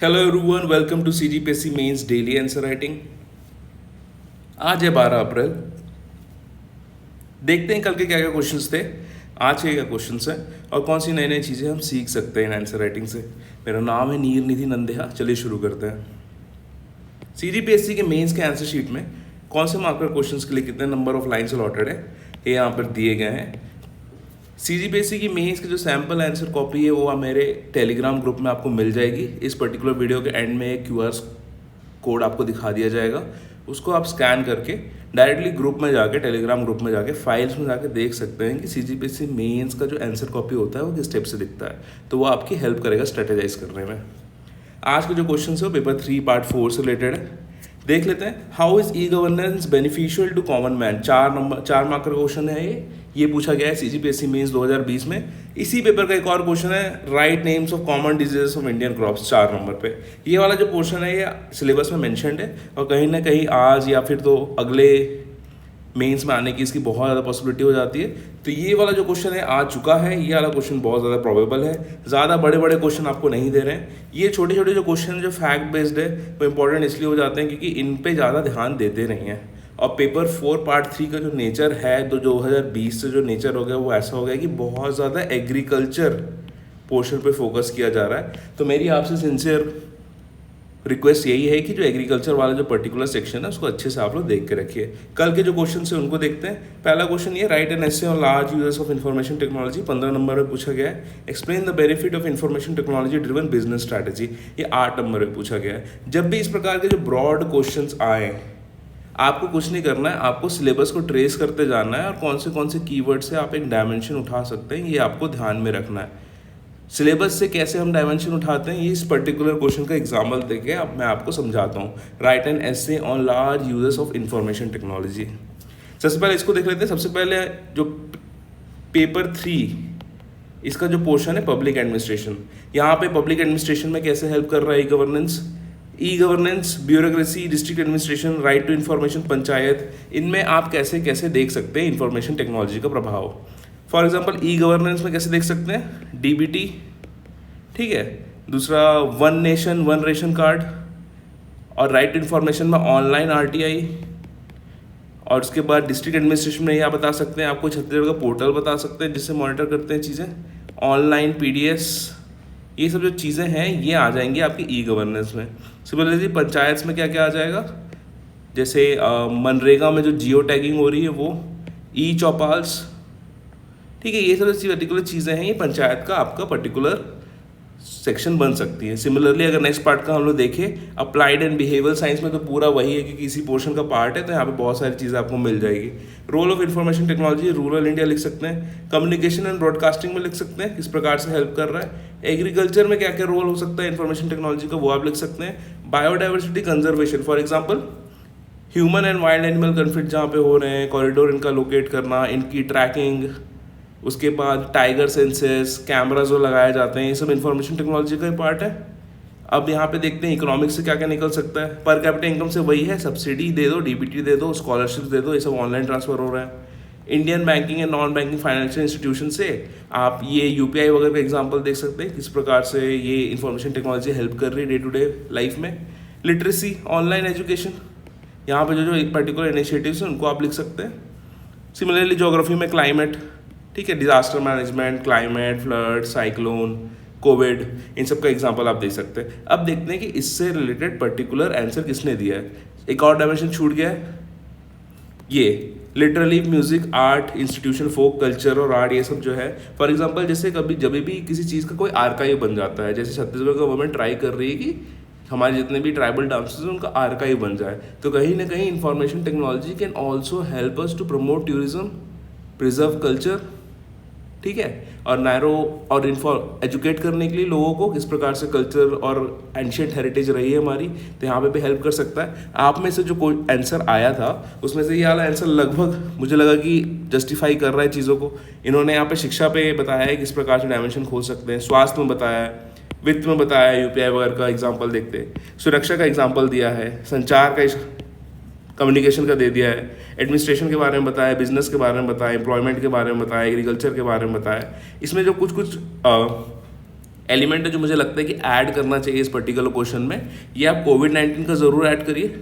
Hello everyone, welcome to CGPSC mains daily answer writing. आज है 12 अप्रैल। देखते हैं कल के क्या क्या क्वेश्चंस थे, आज के क्या क्वेश्चंस हैं और कौन सी नई नई चीज़ें हम सीख सकते हैं आंसर राइटिंग से। मेरा नाम है नीर निधि नंदेहा। चलिए शुरू करते हैं। सीजीपीएससी के मेंस के आंसर शीट में कौन से मार्कर क्वेश्चंस के लिए कितने नंबर ऑफ लाइन्स अलॉटेड है ये यहाँ पर दिए गए हैं। सीजीपीएससी की मेंस की जो सैम्पल आंसर कॉपी है वो मेरे टेलीग्राम ग्रुप में आपको मिल जाएगी। इस पर्टिकुलर वीडियो के एंड में एक क्यूआर कोड आपको दिखा दिया जाएगा, उसको आप स्कैन करके डायरेक्टली ग्रुप में जाके, टेलीग्राम ग्रुप में जाके फाइल्स में जाके देख सकते हैं कि सीजीपीएससी मेंस का जो आंसर कॉपी होता है वो किस टाइप से दिखता है। तो वो आपकी हेल्प करेगा स्ट्रेटेजाइज करने में। आज के जो क्वेश्चन है वो पेपर 3 पार्ट 4 से रिलेटेड है। देख लेते हैं। How is e governance beneficial to common man. 4 marker question है ये पूछा गया है सीजीपीएससी मेंस 2020 में। इसी पेपर का एक और क्वेश्चन है, right names of common diseases of Indian crops, 4 number पे। ये वाला जो क्वेश्चन है ये सिलेबस में मेंशन्ड है और कहीं ना कहीं आज या फिर तो अगले मेंस में आने की इसकी बहुत ज़्यादा पॉसिबिलिटी हो जाती है। तो ये वाला जो क्वेश्चन है आ चुका है, ये वाला क्वेश्चन बहुत ज़्यादा प्रोबेबल है। ज़्यादा बड़े बड़े क्वेश्चन आपको नहीं दे रहे हैं। ये छोटे छोटे जो क्वेश्चन जो फैक्ट बेस्ड है वो इंपॉर्टेंट इसलिए हो जाते हैं क्योंकि इन पे ज़्यादा ध्यान देते नहीं हैं। और पेपर 4 पार्ट 3 का जो नेचर है, तो 2020 से जो नेचर हो गया वो ऐसा हो गया कि बहुत ज़्यादा एग्रीकल्चर पोर्शन पे फोकस किया जा रहा है। तो मेरी आपसे सिंसियर रिक्वेस्ट यही है कि जो एग्रीकल्चर वाला जो पर्टिकुलर सेक्शन है उसको अच्छे से आप लोग देख के रखिए। कल के जो क्वेश्चन है उनको देखते हैं। पहला क्वेश्चन ये, right an essay on large users of information technology, 15 number में पूछा गया है। Explain the benefit of information technology driven business strategy, ये 8 नंबर में पूछा गया है। जब भी इस प्रकार के जो ब्रॉड क्वेश्चन आए, आपको कुछ नहीं करना है, आपको सिलेबस को ट्रेस करते जाना है और कौन से कीवर्ड से आप एक डायमेंशन उठा सकते हैं ये आपको ध्यान में रखना है। सिलेबस से कैसे हम डायमेंशन उठाते हैं ये इस पर्टिकुलर क्वेश्चन का एग्जाम्पल देके अब मैं आपको समझाता हूँ। Right an essay on large users of information technology. सबसे पहले इसको देख लेते हैं। सबसे पहले जो पेपर 3 इसका जो पोर्शन है पब्लिक एडमिनिस्ट्रेशन, यहाँ पे पब्लिक एडमिनिस्ट्रेशन में कैसे हेल्प कर रहा है e governance, bureaucracy, district administration, right to information, panchayat, इनमें आप कैसे कैसे देख सकते हैं इंफॉर्मेशन टेक्नोलॉजी का प्रभाव। फॉर एग्जांपल ई गवर्नेंस में कैसे देख सकते हैं, डीबीटी, ठीक है। दूसरा one nation one ration card, और राइट इन्फॉर्मेशन में ऑनलाइन आरटीआई, और उसके बाद डिस्ट्रिक्ट एडमिनिस्ट्रेशन में यह बता सकते हैं आपको छत्तीसगढ़ का पोर्टल बता सकते हैं जिससे मॉनिटर करते हैं चीज़ें, ऑनलाइन पीडीएस, ये सब जो चीज़ें हैं ये आ जाएंगी आपकी ई गवर्नेंस में। सिमिलरली पंचायत में क्या क्या आ जाएगा, जैसे मनरेगा में जो जियो टैगिंग हो रही है वो, ई चौपाल्स, ठीक है। ये सब पर्टिकुलर चीज़ें हैं, ये पंचायत का आपका पर्टिकुलर सेक्शन बन सकती है। सिमिलरली अगर नेक्स्ट पार्ट का हम लोग देखें, अप्लाइड एंड बिहेवियरल साइंस में तो पूरा वही है कि किसी पोर्शन का पार्ट है, तो यहाँ पे बहुत सारी चीज़ें आपको मिल जाएगी। Role of information technology, rural India लिख सकते हैं। कम्युनिकेशन एंड ब्रॉडकास्टिंग में लिख सकते हैं किस प्रकार से हेल्प कर रहा है। एग्रीकल्चर में क्या क्या रोल हो सकता है इंफॉर्मेशन टेक्नोलॉजी का, वो आप लिख सकते हैं। Biodiversity conservation, for example human and wild animal conflict जहाँ पे हो रहे हैं, कॉरिडोर इनका लोकेट करना, इनकी ट्रैकिंग, उसके बाद टाइगर सेंसस, कैमरा जो लगाए जाते हैं, ये सब इंफॉर्मेशन टेक्नोलॉजी का ही पार्ट है। अब यहाँ पे देखते हैं इकोनॉमिक्स से क्या क्या निकल सकता है। पर कैपिटा इनकम से वही है, सब्सिडी दे दो, डीबीटी दे दो, स्कॉलरशिप दे दो, ये सब ऑनलाइन ट्रांसफर हो रहा है। Indian banking and non banking financial institution से आप ये यूपीआई वगैरह का एग्जांपल देख सकते हैं किस प्रकार से ये इंफॉर्मेशन टेक्नोलॉजी हेल्प कर रही है डे टू डे लाइफ में। लिटरेसी, ऑनलाइन एजुकेशन, यहाँ पे जो पर्टिकुलर इनिशिएटिव्स हैं उनको आप लिख सकते हैं। सिमिलरली ज्योग्राफी में क्लाइमेट, ठीक है, disaster management, climate, flood, cyclone, covid, इन सब का एग्जांपल आप देख सकते हैं। अब देखते हैं कि इससे रिलेटेड पर्टिकुलर आंसर किसने दिया है। एक और डायमेंशन छूट गया है, ये literally music, art, institution, folk culture और आर्ट, ये सब जो है। फॉर एग्जांपल जैसे कभी जब भी किसी चीज़ का कोई आर्काइव बन जाता है, जैसे छत्तीसगढ़ गवर्नमेंट ट्राई कर रही है कि हमारे जितने भी ट्राइबल डांसेस हैं उनका आर्काइव बन जाए, तो कहीं ना कहीं information technology can also help us to promote tourism, preserve culture, ठीक है, और नैरो और एजुकेट करने के लिए लोगों को किस प्रकार से कल्चर और एंशियंट हेरिटेज रही है हमारी, तो यहाँ पे भी हेल्प कर सकता है। आप में से जो कोई आंसर आया था उसमें से ये वाला आंसर लगभग मुझे लगा कि जस्टिफाई कर रहा है चीज़ों को। इन्होंने यहाँ पे शिक्षा पे बताया है किस प्रकार से डायमेंशन खोल सकते हैं, स्वास्थ्य में बताया है, वित्त में बताया है, यूपीआई वगैरह का एग्जाम्पल देखते हैं, सुरक्षा का एग्जाम्पल दिया है, संचार का, कम्युनिकेशन का दे दिया है, एडमिनिस्ट्रेशन के बारे में बताया, बिजनेस के बारे में बताया, एम्प्लॉयमेंट के बारे में बताया, एग्रीकल्चर के बारे में बताया। इसमें जो कुछ एलिमेंट है जो मुझे लगता है कि ऐड करना चाहिए इस पर्टिकुलर क्वेश्चन में, ये आप कोविड-19 का ज़रूर ऐड करिए,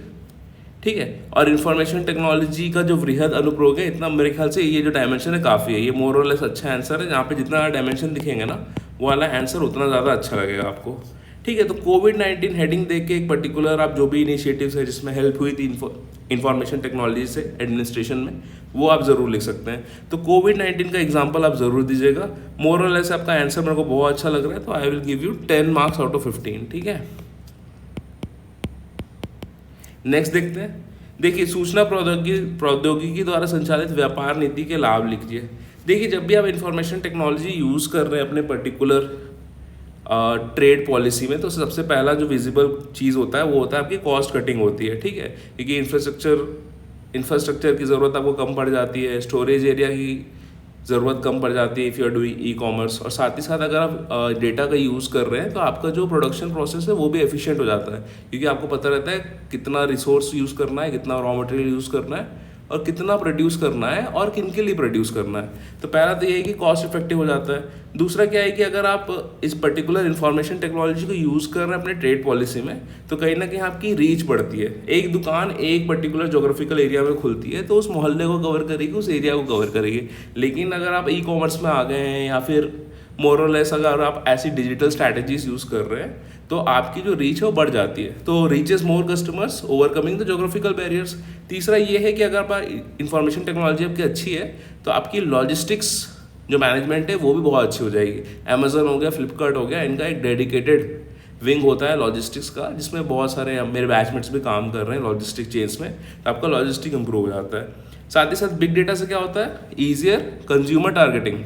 ठीक है। और इन्फॉर्मेशन टेक्नोलॉजी का जो वृहद अनुप्रयोग है, इतना मेरे ख्याल से ये जो डायमेंशन है काफ़ी है, ये मोर और लेस अच्छा आंसर है। जहाँ पे जितना डायमेंशन दिखेंगे ना, वो वाला आंसर उतना ज़्यादा अच्छा लगेगा आपको, ठीक है। तो कोविड-19 हेडिंग देख के एक पर्टिकुलर आप जो भी इनिशिएटिव्स है जिसमें हेल्प हुई थी इंफॉर्मेशन टेक्नोलॉजी से एडमिनिस्ट्रेशन में, वो आप ज़रूर लिख सकते हैं। तो कोविड-19 का एग्जाम्पल आप ज़रूर दीजिएगा। मोर और लेस आपका आंसर मेरे को बहुत अच्छा लग रहा है, तो I will give you 10 marks out of 15, ठीक है। नेक्स्ट देखते हैं। देखिए, सूचना प्रौद्योगिकी द्वारा संचालित व्यापार नीति के लाभ लिखिए। देखिए, जब भी आप इंफॉर्मेशन टेक्नोलॉजी यूज़ कर रहे हैं अपने पर्टिकुलर ट्रेड पॉलिसी में, तो सबसे पहला जो विजिबल चीज़ होता है वो होता है आपकी कॉस्ट कटिंग होती है, ठीक है। क्योंकि इंफ्रास्ट्रक्चर की ज़रूरत आपको कम पड़ जाती है, स्टोरेज एरिया की ज़रूरत कम पड़ जाती है if you are doing e commerce, और साथ ही साथ अगर आप डेटा का यूज़ कर रहे हैं तो आपका जो प्रोडक्शन प्रोसेस है वो भी एफिशिएंट हो जाता है, क्योंकि आपको पता रहता है कितना रिसोर्स यूज़ करना है, कितना रॉ मटेरियल यूज़ करना है, और कितना प्रोड्यूस करना है और किन के लिए प्रोड्यूस करना है। तो पहला तो ये है कि कॉस्ट इफेक्टिव हो जाता है। दूसरा क्या है कि अगर आप इस पर्टिकुलर इंफॉर्मेशन टेक्नोलॉजी को यूज़ कर रहे हैं अपने ट्रेड पॉलिसी में, तो कहीं ना कहीं आपकी रीच बढ़ती है। एक दुकान एक पर्टिकुलर जोग्राफिकल एरिया में खुलती है तो उस मोहल्ले को कवर करेगी, उस एरिया को कवर करेगी। लेकिन अगर आप ई कॉमर्स में आ गए हैं या फिर मोर और लेस अगर आप ऐसी डिजिटल स्ट्रैटेजीज यूज़ कर रहे हैं, तो आपकी जो रीच है वो बढ़ जाती है। तो reaches more customers, overcoming the geographical barriers. तीसरा ये है कि अगर आप इंफॉर्मेशन टेक्नोलॉजी आपकी अच्छी है तो आपकी लॉजिस्टिक्स जो मैनेजमेंट है वो भी बहुत अच्छी हो जाएगी। अमेजन हो गया, फ्लिपकार्ट हो गया, इनका एक डेडिकेटेड विंग होता है लॉजिस्टिक्स का, जिसमें बहुत सारे मेरे बैचमेट्स भी काम कर रहे हैं लॉजिस्टिक चेन्स में, तो आपका लॉजिस्टिक इंप्रूव हो जाता है। साथ ही साथ बिग डेटा से क्या होता है, easier consumer targeting,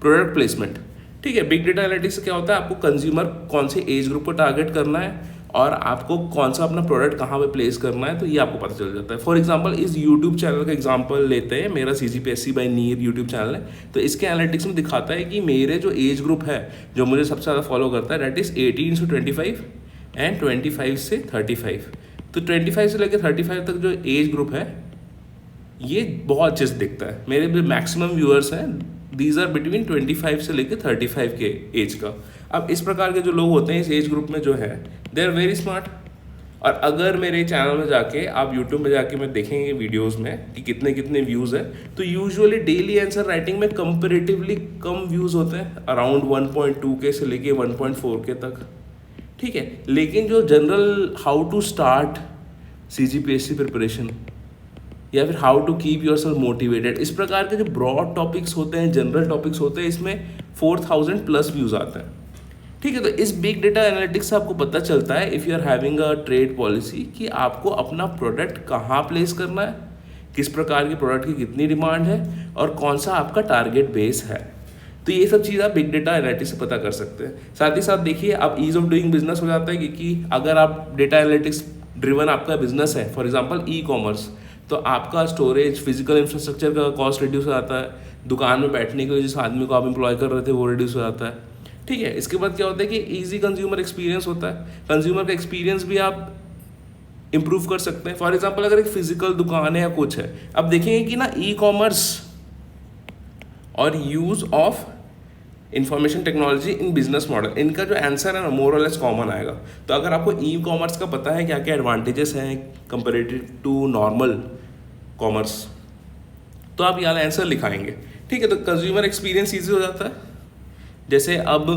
product placement, ठीक है। बिग डेटा एनालिटिक्स से क्या होता है, आपको कंज्यूमर कौन से एज ग्रुप को टारगेट करना है और आपको कौन सा अपना प्रोडक्ट कहाँ पे प्लेस करना है, तो ये आपको पता चल जाता है। फॉर एग्जांपल इस यूट्यूब चैनल का एग्जांपल लेते हैं, मेरा CGPSC बाय नीर यूट्यूब चैनल है, तो इसके एनालिटिक्स में दिखाता है कि मेरे जो एज ग्रुप है जो मुझे सबसे ज़्यादा फॉलो करता है, दैट इज़ 18 से 25 एंड 25 से 35। तो 25 से लेकर 35 तक जो एज ग्रुप है ये बहुत अच्छे से दिखता है। मेरे भी मैक्सिमम व्यूअर्स हैं, दीज आर बिटवीन 25 से लेकर 35 के एज का। अब इस प्रकार के जो लोग होते हैं इस एज ग्रुप में जो है, दे आर वेरी स्मार्ट। और अगर मेरे चैनल में जाके आप यूट्यूब में जाके मैं देखेंगे वीडियोस में कि कितने कितने व्यूज़ है, तो यूजुअली डेली आंसर राइटिंग में कंपेरेटिवली कम व्यूज़ होते हैं, अराउंड 1.2 के से लेके 1.4 के तक, ठीक है। लेकिन जो general how to start CGPSC preparation या फिर how to keep yourself motivated, इस प्रकार के जो ब्रॉड टॉपिक्स होते हैं, जनरल टॉपिक्स होते हैं, इसमें 4000 प्लस व्यूज़ आते हैं, ठीक है। तो इस बिग डेटा एनालिटिक्स से आपको पता चलता है if you are having a trade policy कि आपको अपना प्रोडक्ट कहाँ प्लेस करना है, किस प्रकार के प्रोडक्ट की कितनी डिमांड है और कौन सा आपका टारगेट बेस है। तो ये सब चीज़ आप बिग डेटा एनालिटिक्स से पता कर सकते हैं। साथ ही साथ देखिए, आप ईज ऑफ डूइंग बिजनेस हो जाता है, क्योंकि अगर आप डेटा एनालिटिक्स ड्रिवन आपका बिजनेस है, फॉर एग्जांपल ई कॉमर्स, तो आपका स्टोरेज, फिजिकल इंफ्रास्ट्रक्चर का कॉस्ट रिड्यूस हो जाता है, दुकान में बैठने के लिए जिस आदमी को आप एम्प्लॉय कर रहे थे वो रिड्यूस हो जाता है, ठीक है। इसके बाद क्या होता है कि ईजी कंज्यूमर एक्सपीरियंस होता है, कंज्यूमर का एक्सपीरियंस भी आप इम्प्रूव कर सकते हैं। फॉर एग्जांपल अगर एक फिजिकल दुकान है या कुछ है, अब देखेंगे कि ना ई कॉमर्स और use of information technology in business model, इनका जो आंसर है ना मोर और लेस कॉमन आएगा। तो अगर आपको ई कॉमर्स का पता है क्या क्या एडवांटेजेस हैं कंपेरेटिव टू नॉर्मल कॉमर्स, तो आप यहाँ आंसर लिखाएंगे, ठीक है। तो कंज्यूमर एक्सपीरियंस ईजी हो जाता है। जैसे अब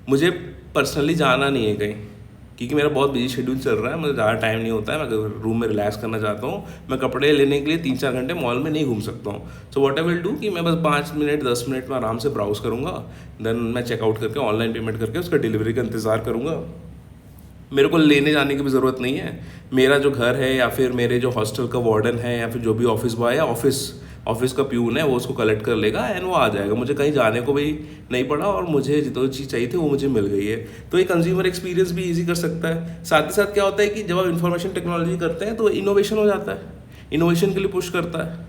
मुझे पर्सनली जाना नहीं है कहीं, क्योंकि मेरा बहुत बिजी शेड्यूल चल रहा है, मुझे ज़्यादा टाइम नहीं होता है, मैं रूम में रिलैक्स करना चाहता हूँ, मैं कपड़े लेने के लिए 3-4 घंटे मॉल में नहीं घूम सकता हूँ। So what I will do कि मैं बस 5 मिनट 10 मिनट में आराम से ब्राउज करूँगा, देन मैं चेकआउट करके ऑनलाइन पेमेंट करके उसका डिलीवरी का इंतज़ार करूँगा। मेरे को लेने जाने की भी ज़रूरत नहीं है, मेरा जो घर है या फिर मेरे जो हॉस्टल का वार्डन है या फिर जो भी ऑफिस बॉय या ऑफिस का प्यून है वो उसको कलेक्ट कर लेगा एंड वो आ जाएगा। मुझे कहीं जाने को भी नहीं पड़ा और मुझे जो चीज़ चाहिए थी वो मुझे मिल गई है। तो ये कंज्यूमर एक्सपीरियंस भी ईजी कर सकता है। साथ ही साथ क्या होता है कि जब आप इंफॉर्मेशन टेक्नोलॉजी करते हैं तो इनोवेशन हो जाता है, इनोवेशन के लिए पुश करता है,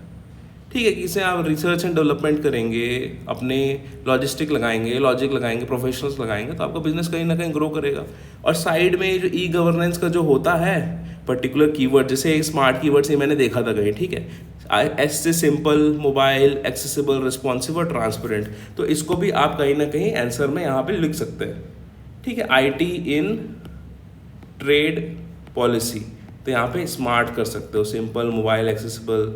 ठीक है। कि इससे आप रिसर्च एंड डेवलपमेंट करेंगे, अपने लॉजिस्टिक लगाएंगे, लॉजिक लगाएंगे, प्रोफेशनल्स लगाएंगे, तो आपका बिजनेस कहीं ना कहीं ग्रो करेगा। और साइड में जो ई गवर्नेंस का जो होता है पर्टिकुलर कीवर्ड, जैसे स्मार्ट कीवर्ड से मैंने देखा था कहीं, ठीक है, एस से सिंपल, मोबाइल, एक्सेसिबल, रिस्पॉन्सिव और ट्रांसपेरेंट। तो इसको भी आप कहीं ना कहीं आंसर में यहाँ पे लिख सकते हैं। ठीक है, आईटी इन ट्रेड पॉलिसी, तो यहाँ पे स्मार्ट कर सकते हो, simple, mobile, accessible,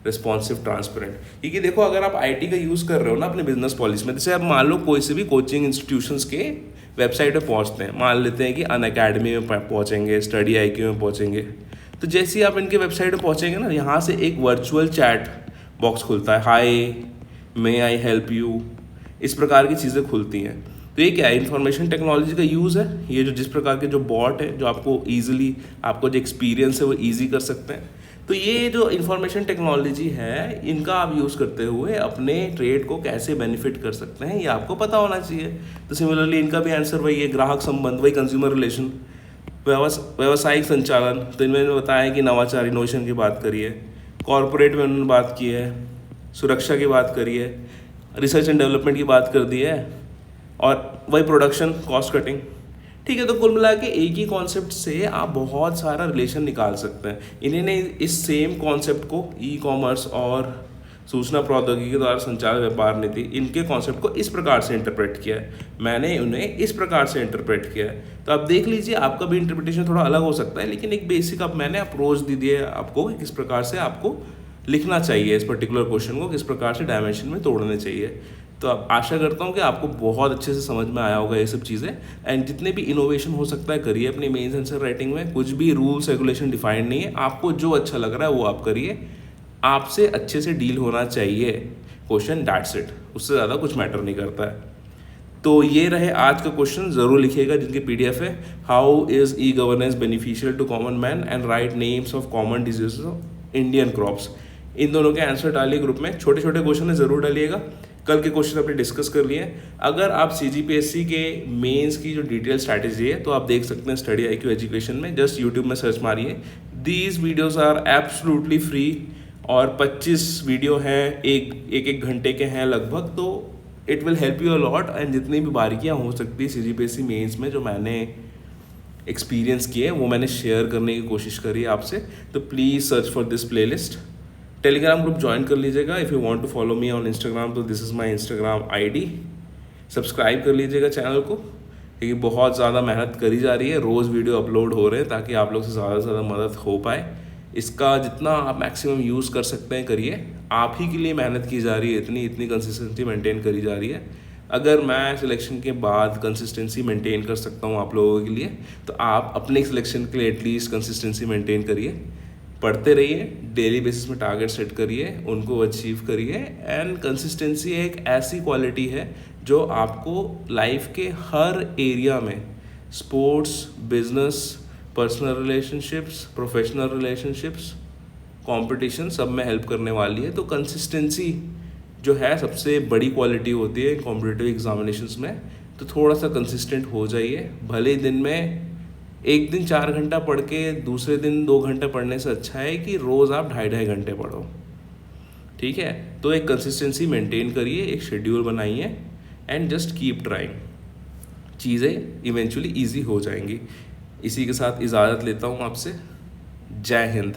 responsive, transparent. क्योंकि देखो अगर आप आईटी का यूज़ कर रहे हो ना अपने बिजनेस पॉलिसी में, जैसे आप मान लो कोई से भी कोचिंग इंस्टीट्यूशंस के वेबसाइट पे पहुँचते हैं, मान लेते हैं कि अनअकैडमी में पहुँचेंगे, स्टडी IQ में पहुँचेंगे, तो जैसे ही आप इनके वेबसाइट पे पहुँचेंगे ना, यहाँ से एक वर्चुअल चैट बॉक्स खुलता है, हाय मे आई हेल्प यू, इस प्रकार की चीज़ें खुलती हैं। तो ये क्या है, इन्फॉर्मेशन टेक्नोलॉजी का यूज़ है। ये जो जिस प्रकार के जो बॉट है जो आपको ईजिली, आपको जो एक्सपीरियंस है वो ईजी कर सकते हैं। तो ये जो इन्फॉर्मेशन टेक्नोलॉजी है, इनका आप यूज़ करते हुए अपने ट्रेड को कैसे बेनिफिट कर सकते हैं ये आपको पता होना चाहिए। तो सिमिलरली इनका भी आंसर वही है, ग्राहक संबंध, वही कंज्यूमर रिलेशन, व्यावसायिक संचालन, तो इन्होंने बताया कि नवाचार, इनोवेशन की बात करी है, कॉरपोरेट में उन्होंने बात की है, सुरक्षा की बात करी है, रिसर्च एंड डेवलपमेंट की बात कर दी है, और वही प्रोडक्शन, कॉस्ट कटिंग। ठीक है, तो कुल मिला के एक ही कॉन्सेप्ट से आप बहुत सारा रिलेशन निकाल सकते हैं। इन्होंने इस सेम कॉन्सेप्ट को ई-कॉमर्स और सूचना प्रौद्योगिकी के द्वारा संचालित व्यापार नीति, इनके कॉन्सेप्ट को इस प्रकार से इंटरप्रेट किया है, मैंने उन्हें इस प्रकार से इंटरप्रेट किया है। तो आप देख लीजिए, आपका भी इंटरप्रिटेशन थोड़ा अलग हो सकता है, लेकिन एक बेसिक अब मैंने अप्रोच दी दी है आपको कि किस प्रकार से आपको लिखना चाहिए इस पर्टिकुलर क्वेश्चन को, किस प्रकार से डायमेंशन में तोड़ने चाहिए। तो अब आशा करता हूँ कि आपको बहुत अच्छे से समझ में आया होगा ये सब चीज़ें। एंड जितने भी इनोवेशन हो सकता है करिए अपनी मेंस आंसर राइटिंग में, कुछ भी रूल्स रेगुलेशन डिफाइंड नहीं है, आपको जो अच्छा लग रहा है वो आप करिए, आपसे अच्छे से डील होना चाहिए क्वेश्चन, दैट्स इट, उससे ज़्यादा कुछ मैटर नहीं करता है। तो ये रहे आज का क्वेश्चन, ज़रूर लिखिएगा जिनकी PDF है, how is e governance beneficial to common man, and write names of common disease of Indian crops. इन दोनों के आंसर डालिए ग्रुप में, छोटे छोटे क्वेश्चन है ज़रूर डालिएगा। कल के क्वेश्चन अपने डिस्कस कर लिए। अगर आप CGPSC के मेंस की जो डिटेल स्ट्रैटेजी है तो आप देख सकते हैं स्टडी IQ एजुकेशन में, जस्ट यूट्यूब में सर्च मारिए, these videos are absolutely free, और 25 वीडियो हैं, एक घंटे के हैं लगभग, तो it will help you a lot. And जितनी भी बारीकियाँ हो सकती है CGPSC मेंस में जो मैंने एक्सपीरियंस किए वो मैंने शेयर करने की कोशिश करी आपसे। तो please search for this playlist. Telegram group join कर लीजिएगा if you want to follow me on Instagram, तो this is my Instagram ID। Subscribe कर लीजिएगा चैनल को, क्योंकि बहुत ज़्यादा मेहनत करी जा रही है, रोज़ वीडियो अपलोड हो रहे हैं ताकि आप लोग से ज़्यादा मदद हो पाए। इसका जितना आप मैक्सिमम यूज़ कर सकते हैं करिए, आप ही के लिए मेहनत की जा रही है, इतनी कंसिस्टेंसी मेंटेन करी जा रही है। अगर मैं सिलेक्शन के बाद कंसिस्टेंसी मेंटेन कर सकता हूँ आप लोगों के लिए, तो आप अपने सिलेक्शन के लिए एटलीस्ट कंसिस्टेंसी मेंटेन करिए, पढ़ते रहिए, डेली बेसिस में टारगेट सेट करिए, उनको अचीव करिए। एंड कंसिस्टेंसी एक ऐसी क्वालिटी है जो आपको लाइफ के हर एरिया में, sports, business, personal relationships, professional relationships, competition, सब में हेल्प करने वाली है। तो कंसिस्टेंसी जो है सबसे बड़ी क्वालिटी होती है कॉम्पिटिटिव एग्जामिनेशंस में। तो थोड़ा सा कंसिस्टेंट हो जाइए, भले दिन में एक दिन 4 घंटा पढ़ के दूसरे दिन 2 घंटा पढ़ने से अच्छा है कि रोज़ आप 2.5 घंटे पढ़ो। ठीक है, तो एक कंसिस्टेंसी मेंटेन करिए, एक शेड्यूल बनाइए, एंड जस्ट कीप ट्राइंग, चीज़ें इवेंचुअली ईजी हो जाएंगी। इसी के साथ इजाज़त लेता हूँ आपसे। जय हिंद।